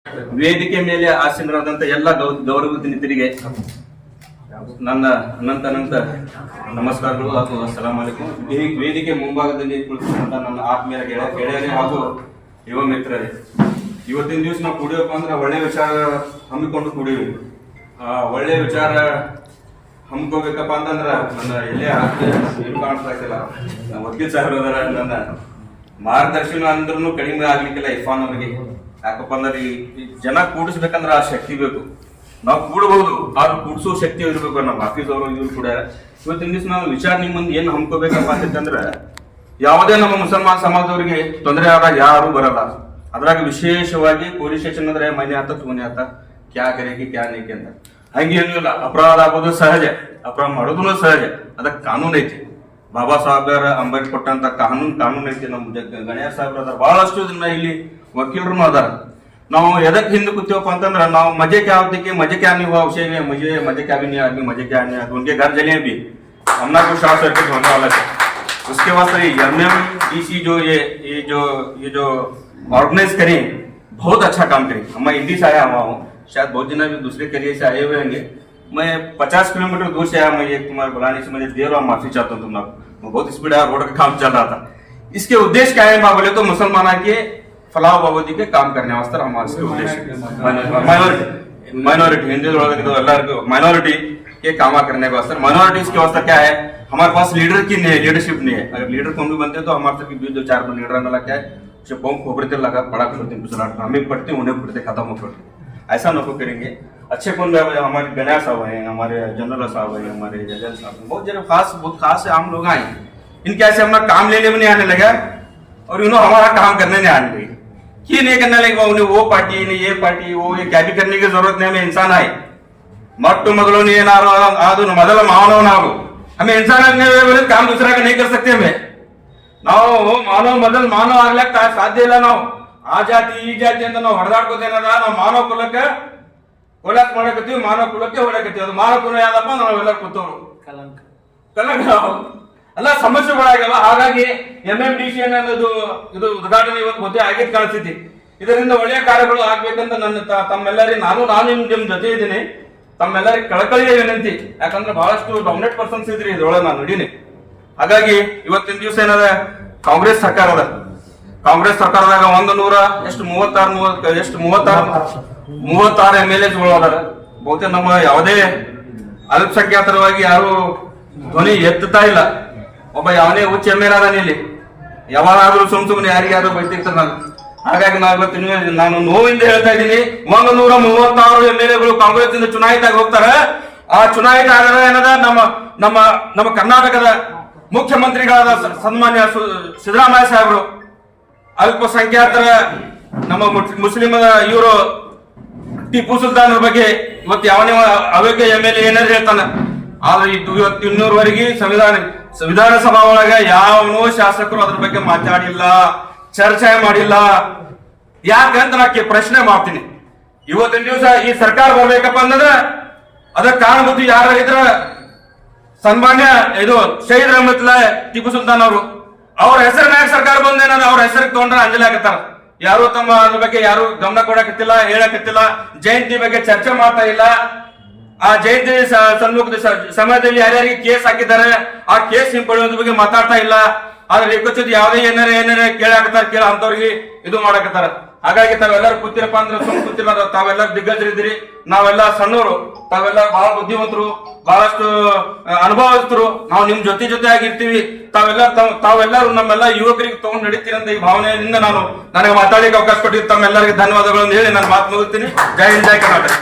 ವೇದಿಕೆ ಮೇಲೆ ಆಸೀನರಾದಂತ ಎಲ್ಲ ಗೌರವ ನಿತಿರಿಗೆ ನನ್ನ ಅನಂತ ನಮಸ್ಕಾರಗಳು ಹಾಗೂ ಅಸ್ಸಲಾಂ ಅಲೈಕುಂ. ಈ ವೇದಿಕೆ ಮುಂಭಾಗದಲ್ಲಿ ಕುಳಿತುಕೊಂಡ ನನ್ನ ಆತ್ಮೀಯ ಗೆಳೆಯರೇ ಹಾಗೂ ಯುವ ಮಿತ್ರರೇ, ಇವತ್ತಿನ ದಿವಸ ನಾವು ಕೂಡಿಯಪ್ಪ ಅಂದ್ರೆ ಒಳ್ಳೆ ವಿಚಾರ ಹಮ್ಮಿಕೊಂಡು ಕೂಡಿವಿ. ಒಳ್ಳೆ ವಿಚಾರ ಹಮ್ಮಿಕೋಬೇಕಪ್ಪ ಅಂತಂದ್ರ ನನ್ನ ಎಲ್ಲೇ ಏನು ಕಾಣಿಸ್ತಾ ಇಲ್ಲ, ವಕೀಲ್ ಸಾಹೇಬ್ ಅದರ ನನ್ನ ಮಾರ್ಗದರ್ಶನ ಅಂದ್ರೂ ಕಡಿಮೆ ಆಗ್ಲಿಕ್ಕಿಲ್ಲ ಇರ್ಫಾನ್ ಅವರಿಗೆ. ಯಾಕಪ್ಪ ಅಂದ್ರೆ ಈ ಜನ ಕೂಡಿಸ್ಬೇಕಂದ್ರೆ ಆ ಶಕ್ತಿ ಬೇಕು. ನಾವು ಕೂಡಬಹುದು, ಆದ್ರೂ ಕೂಡಿಸೋ ಶಕ್ತಿ ಇರ್ಬೇಕು. ನಮ್ಮ ಆಫೀಸ್ ಅವರು ಇವ್ರು ಕೂಡ ಇವತ್ತಿನ ದಿವಸ ನಾವು ವಿಚಾರ ನಿಮ್ಮ ಮುಂದೆ ಏನು ಹಮ್ಕೋಬೇಕಪ್ಪ ಅಂತಂದ್ರೆ, ಯಾವುದೇ ನಮ್ಮ ಮುಸಲ್ಮಾನ್ ಸಮಾಜದವರಿಗೆ ತೊಂದರೆ ಆದಾಗ ಯಾರು ಬರಲ್ಲ. ಅದ್ರಾಗ ವಿಶೇಷವಾಗಿ ಪೊಲೀಸ್ ಸ್ಟೇಷನ್ ಅಂದ್ರೆ ಮನೆ ಆತ ತುಮನೆ ಆತ ಕ್ಯಾ ಕರೆಗೆ ಕ್ಯಾ ನೇಕೆ ಅಂತ ಹಂಗೇನು ಇಲ್ಲ. ಅಪರಾಧ ಆಗೋದು ಸಹಜ, ಅಪರಾಧ ಮಾಡೋದು ಸಹಜ, ಅದಕ್ಕೆ ಕಾನೂನು ಐತಿ. ಬಾಬಾ ಸಾಹೇಬರ ಅಂಬೇಡ್ಕರ್ ಕೊಟ್ಟಂತ ಕಾನೂನು ಐತಿ. ನಮ್ಮ ಗಣೇಶ್ ಸಾಹೇಬ್ರ ಅದಾರ, ಬಹಳಷ್ಟು ಜನ ಇಲ್ಲಿ ವಕೀಲರು ಅದಾರ. ನಾವು ಎದಕ್ ಹಿಂದೆ ಕೂತೀವಪ್ಪ ಅಂತಂದ್ರೆ, ನಾವು मजे क्या होती कि मजे क्या नहीं हुआ उसे मुझे मजे क्या भी नहीं आदमी मजे क्या नहीं आदमी उनके घर जले भी हमना को शॉर्ट सर्किट होने वाला है. उसके वास्ते एमएमडीसी जो ये जो ऑर्गेनाइज करें, बहुत अच्छा काम करें. मैं इंडी से आया हुआ हूँ, शायद बहुत दिन भी दूसरे करियर से आए हुए होंगे. मैं 50 किलोमीटर दूर से आया. मैं एक तुम्हारे बुलाने से मुझे देर और माफी चाहता हूँ. तुम लोग बहुत स्पीड आया, रोड का काम चल रहा था. इसके उद्देश्य क्या है बोले तो मुसलमान के फलाह बाबूजी के काम करने वास्ते हमारे उद्देश्य माइनॉरिटी हिंदी माइनॉरिटी के काम करने के वास्ते. माइनॉरिटीज के वास्ते क्या है, हमारे पास लीडर की लीडरशिप नहीं है. अगर लीडर कौन भी बनते हैं तो हमारे तक बीच दो चार लीडर मिला क्या है, उसे बम खोपड़ते लगा पड़ा छोड़ते हमें पढ़ते उन्हें पढ़ते खत्म हो पड़ते. ऐसा नको करेंगे. अच्छे कौन हमारे गणेश साहब हैं, हमारे जनरल साहब हैं, हमारे जजल साहब हैं, बहुत जरा बहुत खास आम लोग आए. इनके ऐसे हमारा काम लेने में नहीं आने लगा और इन्होंने हमारा काम करने नहीं आने लगे. ये नहीं करने लगे उन्हें वो पार्टी नहीं ये पार्टी वो ये क्या भी करने की जरूरत नहीं. हमें इंसान आए मट्टू मगलो नहीं आदू मदल मानव नागो हमें इंसान बोले काम दूसरा का नहीं कर सकते. हमें ನಾವು ಮಾನವ ಮೊದಲು ಮಾನವ ಆಗ್ಲಕ್ಕ ಸಾಧ್ಯ ಇಲ್ಲ. ನಾವು ಆ ಜಾತಿ ಈ ಜಾತಿ ಅಂತ ನಾವು ಹೊಡೆದಾಡ್ಕೋತೇನದ, ನಾವು ಮಾನವ ಕುಲಕ್ಕೆ ಒಳಕ್ ಮಾಡಕತ್ತೀವಿ, ಮಾನವ ಕುಲಕ್ಕೆ ಹೊಡಕತ್ತೀವಿ. ಅದು ಮಾನವ ಕುಲ ಯಾವ್ದಪ್ಪ, ನಾವೆಲ್ಲ ಕೂತವ್ರು ಕಲಂಕ ಎಲ್ಲ ಸಮಸ್ಯೆಗಳಾಗ್ಯಾವ. ಹಾಗಾಗಿ MMDC ಅನ್ನೋದು ಇದು ಉದ್ಘಾಟನೆ ಇವತ್ತು ಮದುವೆ ಆಗಿದ್ ಕಾಣಿಸ್ತೈತಿ. ಇದರಿಂದ ಒಳ್ಳೆಯ ಕಾರ್ಯಗಳು ಆಗ್ಬೇಕಂತ ನನ್ನ ತಮ್ಮೆಲ್ಲರಿಗೆ ನಾನು ನಿಮ್ ಜೊತೆ ಇದ್ದೀನಿ. ತಮ್ಮೆಲ್ಲರಿಗೆ ಕಳಕಳಿಯ ವಿನಂತಿ. ಯಾಕಂದ್ರೆ ಬಹಳಷ್ಟು ಡಾಮಿನೇಟ್ ಪರ್ಸನ್ಸ್ ಇದ್ರಿ ಇದ್ರೊಳಗೆ ನಾನು ನೋಡಿನಿ. ಹಾಗಾಗಿ ಇವತ್ತಿನ ದಿವಸ ಏನದ, ಕಾಂಗ್ರೆಸ್ ಸರ್ಕಾರದಾಗ 36 MLAಗಳು ಅದಾರ. ಬಹುತೇಕ ನಮ್ಮ ಯಾವುದೇ ಅಲ್ಪಸಂಖ್ಯಾತರವಾಗಿ ಯಾರು ಧ್ವನಿ ಎತ್ತುತ್ತಾ ಇಲ್ಲ. ಒಬ್ಬ ಯಾವನೇ ಉಚ್ಚ MLA ಅದಾನ ಇಲ್ಲಿ, ಯಾವಾಗಾದ್ರೂ ಸುಮ್ನೆ ಯಾರಿಗಾದ್ರೂ ಬೈತಿರ್ತಾರೆ. ಹಾಗಾಗಿ ನಾನು ನೋವಿಂದ ಹೇಳ್ತಾ ಇದ್ದೀನಿ, 136 MLAಗಳು ಕಾಂಗ್ರೆಸ್ ಇಂದ ಚುನಾಯಿತ ಆಗಿ ಹೋಗ್ತಾರೆ. ಆ ಚುನಾಯಿತ ಆಗದ ಏನದ, ನಮ್ಮ ಕರ್ನಾಟಕದ ಮುಖ್ಯಮಂತ್ರಿಗಳಾದ ಸನ್ಮಾನ್ಯ ಸಿದ್ದರಾಮಯ್ಯ ಸಾಹೇಬರು ಅಲ್ಪಸಂಖ್ಯಾತರ ನಮ್ಮ ಮುಸ್ಲಿಂ ಇವರು ಟಿಪ್ಪು ಸುಲ್ತಾನ್ ಬಗ್ಗೆ ಇವತ್ತು ಯಾವನೇ ಅಯೋಗ್ಯ MLA ಏನಾದ್ರು ಹೇಳ್ತಾನೆ. ಆದ್ರೆ ಇವತ್ತು ಇನ್ನೂರವರೆಗೆ ವಿಧಾನಸಭಾ ಒಳಗ ಯಾವನೋ ಶಾಸಕರು ಅದ್ರ ಬಗ್ಗೆ ಮಾತಾಡಿಲ್ಲ, ಚರ್ಚೆ ಮಾಡಿಲ್ಲ. ಯಾಕಂತ ನಾ ಪ್ರಶ್ನೆ ಮಾಡ್ತೀನಿ. ಇವತ್ತಿನ ದಿವಸ ಈ ಸರ್ಕಾರ ಬರ್ಬೇಕಪ್ಪ ಅಂತಂದ್ರೆ ಅದಕ್ಕೆ ಕಾರಣಭೂತ ಯಾರಾಗಿದ್ರ, ಸನ್ಮಾನ್ಯ ಇದು ಶಹೀದ್ ರಹಮತ್ಲಾ ಟಿಪ್ಪು ಸುಲ್ತಾನ್ ಅವರು. ಅವ್ರ ಹೆಸರಿನಾಗ ಸರ್ಕಾರ ಬಂದೇನಾರ ಅವ್ರ ಹೆಸರಿಗೆ ತಗೊಂಡ್ರೆ ಅಂಜಲಿ ಆಗತ್ತಾರ. ಯಾರು ತಮ್ಮ ಅದ್ರ ಬಗ್ಗೆ ಯಾರು ಗಮನ ಕೊಡಕತ್ತಿಲ್ಲ, ಹೇಳಕತ್ತಿಲ್ಲ. ಜಯಂತಿ ಬಗ್ಗೆ ಚರ್ಚೆ ಮಾಡ್ತಾ ಇಲ್ಲ. ಆ ಜಯಂತಿ ಸನ್ಮುಖದ ಸಮಯದಲ್ಲಿ ಯಾರ್ಯಾರಿಗೆ ಕೇಸ್ ಹಾಕಿದ್ದಾರೆ ಆ ಕೇಸ್ ಹಿಂಪಡೆಯೋದ್ರ ಬಗ್ಗೆ ಮಾತಾಡ್ತಾ ಇಲ್ಲ. ಆದ್ರೆ ಯಾವುದೇ ಏನಾರ ಕೇಳಾಕತ್ತಾರ, ಅಂತವ್ರಿಗೆ ಇದು ಮಾಡಕತ್ತಾರ. ಹಾಗಾಗಿ ತಾವೆಲ್ಲರೂ ಕೂತಿರಪ್ಪ ಅಂದ್ರೆ ಕೂತಿಲ್ಲ. ತಾವೆಲ್ಲರೂ ದಿಗ್ಗಜರಿದ್ದೀರಿ, ನಾವೆಲ್ಲ ಸಣ್ಣವರು, ತಾವೆಲ್ಲ ಬಹಳ ಬುದ್ಧಿವಂತರು, ಬಹಳಷ್ಟು ಅನುಭವಸ್ಥರು. ನಾವು ನಿಮ್ ಜೊತೆ ಆಗಿರ್ತೀವಿ. ತಾವೆಲ್ಲರೂ ನಮ್ಮೆಲ್ಲ ಯುವಕರಿಗೆ ತಗೊಂಡು ನಡೀತೀರಿ ಅಂತ ಈ ಭಾವನೆಯಿಂದ ನನಗೆ ಮಾತಾಡಲಿಕ್ಕೆ ಅವಕಾಶ ಕೊಟ್ಟಿದ್ದು ತಮ್ಮೆಲ್ಲರಿಗೆ ಧನ್ಯವಾದಗಳನ್ನು ಹೇಳಿ ನಾನು ಮಾತು ಮುಗಿಸ್ತೀನಿ. ಜೈ ಹಿಂದ್, ಜೈ ಕರ್ನಾಟಕ.